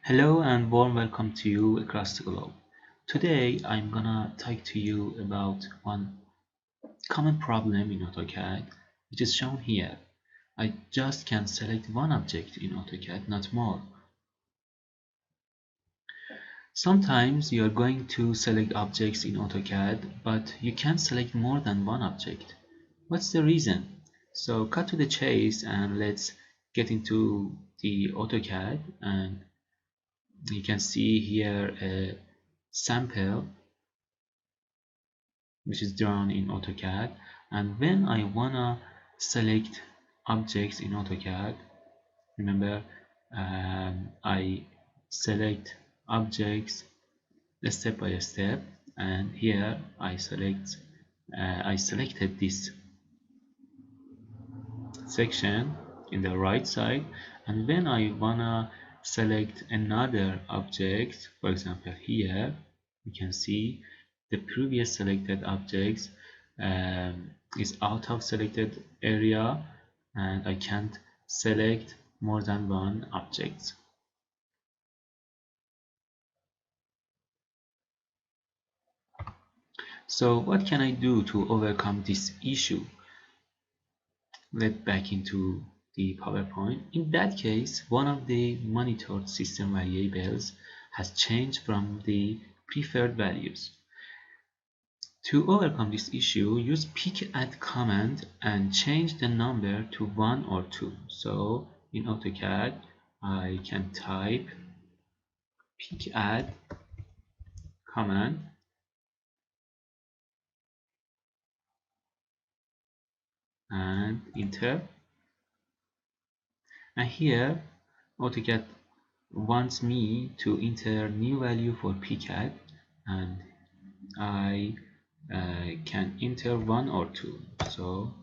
Hello and warm welcome to you across the globe. Today I'm gonna talk to you about one common problem in AutoCAD, which is shown here. I just can select one object in AutoCAD, not more. Sometimes you are going to select objects in AutoCAD, but you can't select more than one object. What's the reason? So cut to the chase and let's get into the AutoCAD, and you can see here a sample which is drawn in AutoCAD. And when I wanna select objects in AutoCAD, remember I select objects step by step, and here I selected this section in the right side, and when I wanna select another object, for example here you can see the previous selected objects is out of selected area, and I can't select more than one object. So what can I do to overcome this issue? Let's back into the PowerPoint. In that case, one of the monitored system variables has changed from the preferred values. To overcome this issue, use pick_add command and change the number to 1 or 2. So in AutoCAD, I can type pick_add command and enter. And here AutoCAD wants me to enter new value for pick_add, and I can enter 1 or 2. So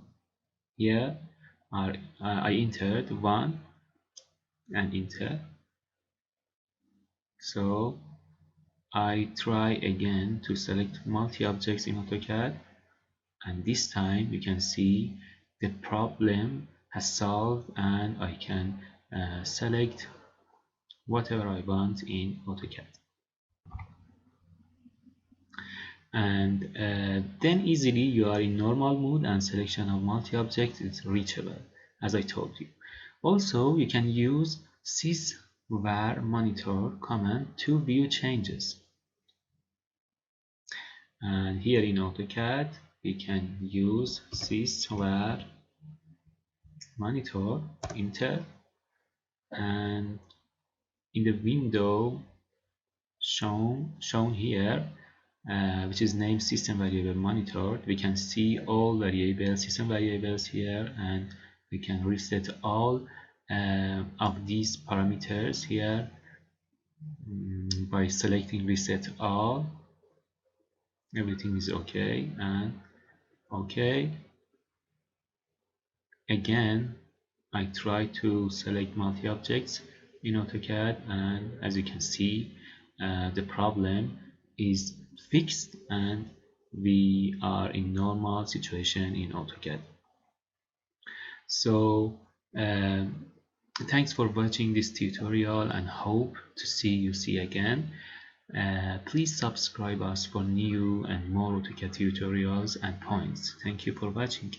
here I entered 1 and enter. So I try again to select multi-objects in AutoCAD, and this time you can see the problem has solved, and I can select whatever I want in AutoCAD. And then easily you are in normal mode and selection of multi-object is reachable, as I told you. Also, you can use sys_var monitor command to view changes. And here in AutoCAD, we can use sys_var monitor, enter, and in the window shown here, which is named system variable monitor, we can see all variables, system variables here, and we can reset all of these parameters here by selecting reset all. Everything is okay, and okay. Again, I try to select multi-objects in AutoCAD, and as you can see, the problem is fixed and we are in normal situation in AutoCAD. So thanks for watching this tutorial and hope to see you again. Please subscribe us for new and more AutoCAD tutorials and points. Thank you for watching.